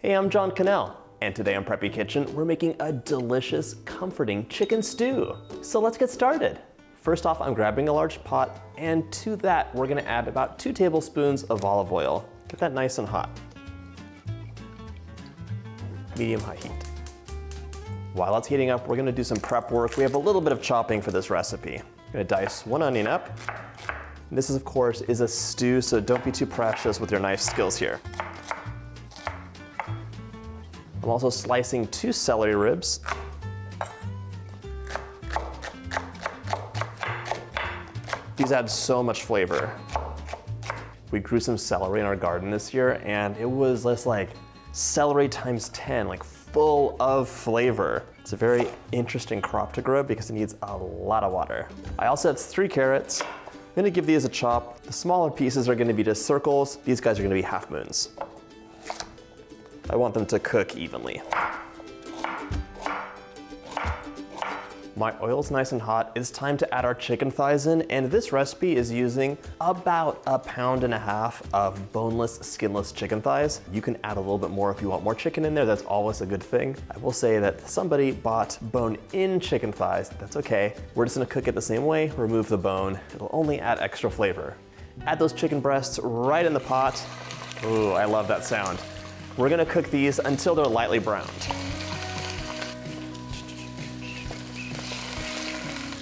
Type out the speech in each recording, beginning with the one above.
Hey, I'm John Cannell, and today on Preppy Kitchen, we're making a delicious, comforting chicken stew. So let's get started. First off, I'm grabbing a large pot, and to that, we're gonna add about 2 tablespoons of olive oil. Get that nice and hot. Medium-high heat. While it's heating up, we're gonna do some prep work. We have a little bit of chopping for this recipe. I'm gonna dice 1 onion up. This, of course, is a stew, so don't be too precious with your knife skills here. I'm also slicing 2 celery ribs. These add so much flavor. We grew some celery in our garden this year, and it was just like celery times 10, like full of flavor. It's a very interesting crop to grow because it needs a lot of water. I also have 3 carrots. I'm gonna give these a chop. The smaller pieces are gonna be just circles. These guys are gonna be half moons. I want them to cook evenly. My oil's nice and hot. It's time to add our chicken thighs in, and this recipe is using about 1.5 pounds of boneless, skinless chicken thighs. You can add a little bit more if you want more chicken in there. That's always a good thing. I will say that somebody bought bone-in chicken thighs. That's okay. We're just gonna cook it the same way, remove the bone. It'll only add extra flavor. Add those chicken breasts right in the pot. Ooh, I love that sound. We're gonna cook these until they're lightly browned.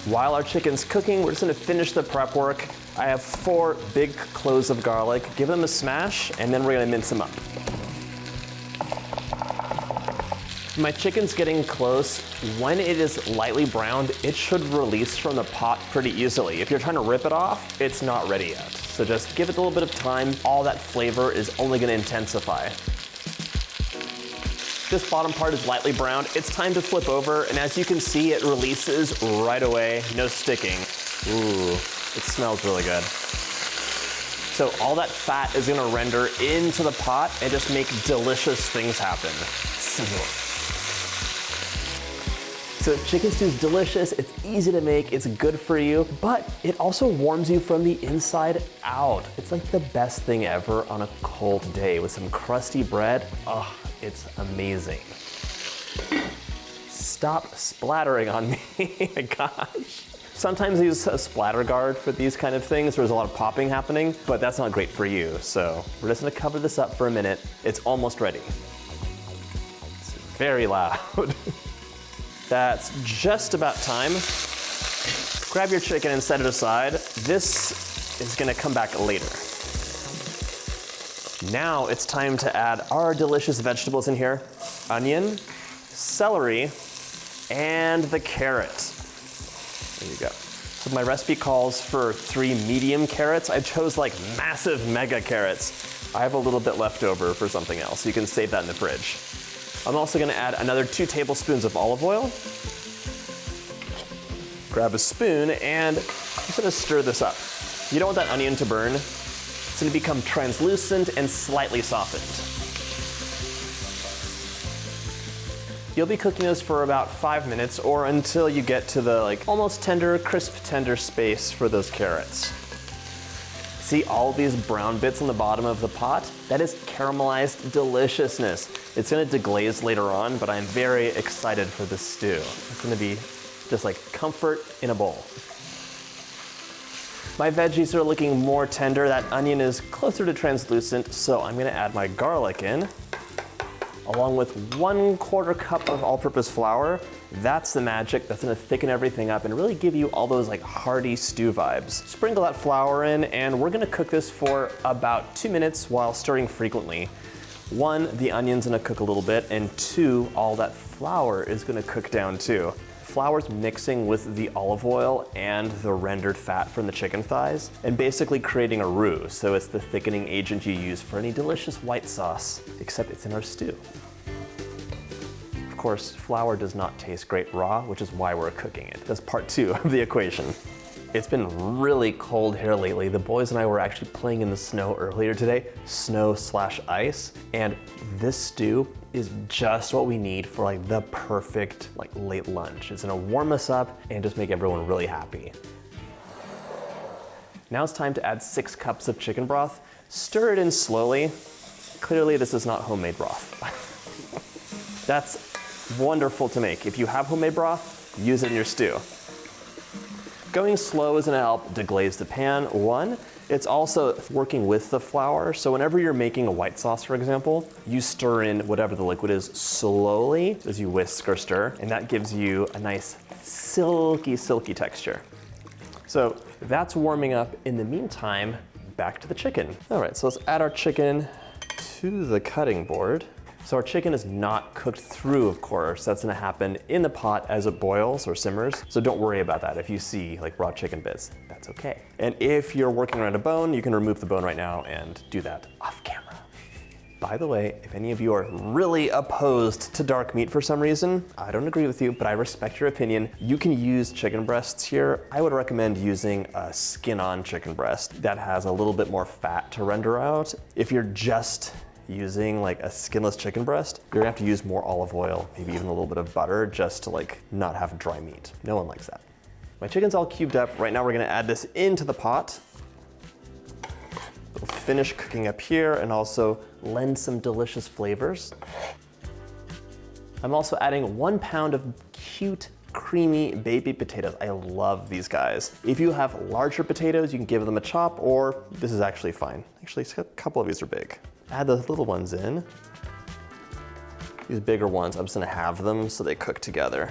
While our chicken's cooking, we're just gonna finish the prep work. I have 4 big cloves of garlic. Give them a smash, and then we're gonna mince them up. My chicken's getting close. When it is lightly browned, it should release from the pot pretty easily. If you're trying to rip it off, it's not ready yet. So just give it a little bit of time. All that flavor is only gonna intensify. This bottom part is lightly browned. It's time to flip over, and as you can see, it releases right away, no sticking. Ooh, it smells really good. So all that fat is gonna render into the pot and just make delicious things happen. So chicken stew is delicious, it's easy to make, it's good for you, but it also warms you from the inside out. It's like the best thing ever on a cold day with some crusty bread. Oh, it's amazing. Stop splattering on me, gosh. Sometimes I use a splatter guard for these kind of things. There's a lot of popping happening, but that's not great for you. So we're just gonna cover this up for a minute. It's almost ready. It's very loud. That's just about time. Grab your chicken and set it aside. This is gonna come back later. Now it's time to add our delicious vegetables in here. Onion, celery, and the carrot. There you go. So my recipe calls for 3 medium carrots. I chose like massive mega carrots. I have a little bit left over for something else. You can save that in the fridge. I'm also gonna add another 2 tablespoons of olive oil. Grab a spoon and I'm just gonna stir this up. You don't want that onion to burn. It's gonna become translucent and slightly softened. You'll be cooking this for about 5 minutes or until you get to the like almost tender, crisp tender space for those carrots. See all these brown bits on the bottom of the pot? That is caramelized deliciousness. It's gonna deglaze later on, but I'm very excited for this stew. It's gonna be just like comfort in a bowl. My veggies are looking more tender. That onion is closer to translucent, so I'm gonna add my garlic in, along with 1/4 cup of all-purpose flour. That's the magic. That's gonna thicken everything up and really give you all those like hearty stew vibes. Sprinkle that flour in, and we're gonna cook this for about 2 minutes while stirring frequently. 1, the onion's gonna cook a little bit, and 2, all that flour is gonna cook down too. Flour's mixing with the olive oil and the rendered fat from the chicken thighs and basically creating a roux. So it's the thickening agent you use for any delicious white sauce, except it's in our stew. Of course, flour does not taste great raw, which is why we're cooking it. That's part 2 of the equation. It's been really cold here lately. The boys and I were actually playing in the snow earlier today, snow/ice, and this stew is just what we need for like the perfect like late lunch. It's gonna warm us up and just make everyone really happy. Now it's time to add 6 cups of chicken broth. Stir it in slowly. Clearly this is not homemade broth. That's wonderful to make. If you have homemade broth, use it in your stew. Going slow is gonna help deglaze the pan, one. It's also working with the flour, so whenever you're making a white sauce, for example, you stir in whatever the liquid is slowly as you whisk or stir, and that gives you a nice silky, silky texture. So that's warming up. In the meantime, back to the chicken. All right, so let's add our chicken to the cutting board. So our chicken is not cooked through, of course. That's gonna happen in the pot as it boils or simmers. So don't worry about that. If you see like raw chicken bits, that's okay. And if you're working around a bone, you can remove the bone right now and do that off camera. By the way, if any of you are really opposed to dark meat for some reason, I don't agree with you, but I respect your opinion. You can use chicken breasts here. I would recommend using a skin-on chicken breast that has a little bit more fat to render out. If you're just using like a skinless chicken breast, you're gonna have to use more olive oil, maybe even a little bit of butter, just to like not have dry meat. No one likes that. My chicken's all cubed up. Right now we're gonna add this into the pot. It'll finish cooking up here and also lend some delicious flavors. I'm also adding 1 pound of cute, creamy baby potatoes. I love these guys. If you have larger potatoes, you can give them a chop, or this is actually fine. Actually, a couple of these are big. Add the little ones in. These bigger ones, I'm just gonna halve them so they cook together.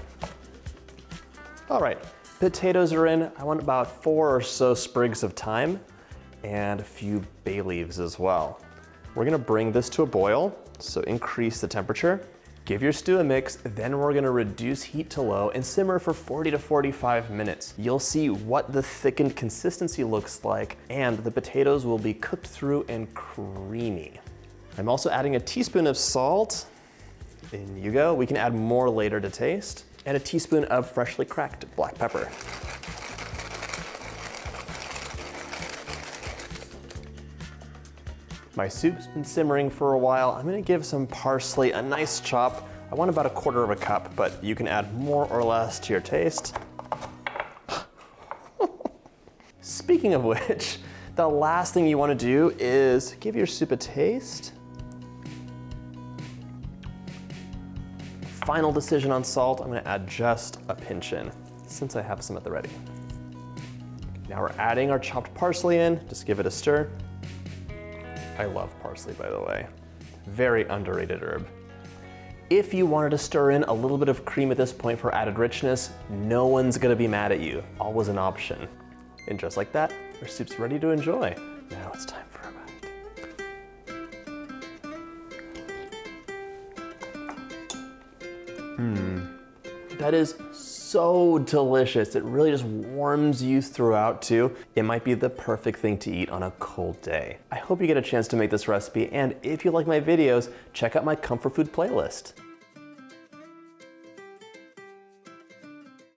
All right, potatoes are in. I want about 4 or so sprigs of thyme and a few bay leaves as well. We're gonna bring this to a boil, so increase the temperature. Give your stew a mix, then we're gonna reduce heat to low and simmer for 40 to 45 minutes. You'll see what the thickened consistency looks like, and the potatoes will be cooked through and creamy. I'm also adding a teaspoon of salt. In you go. We can add more later to taste. And a teaspoon of freshly cracked black pepper. My soup's been simmering for a while. I'm gonna give some parsley a nice chop. I want about 1/4 cup, but you can add more or less to your taste. Speaking of which, the last thing you wanna do is give your soup a taste. Final decision on salt, I'm gonna add just a pinch in, since I have some at the ready. Now we're adding our chopped parsley in, just give it a stir. I love parsley, by the way. Very underrated herb. If you wanted to stir in a little bit of cream at this point for added richness, no one's gonna be mad at you. Always an option. And just like that, our soup's ready to enjoy. Now it's time for a bite. That is so delicious. It really just warms you throughout too. It might be the perfect thing to eat on a cold day. I hope you get a chance to make this recipe, and if you like my videos, check out my comfort food playlist.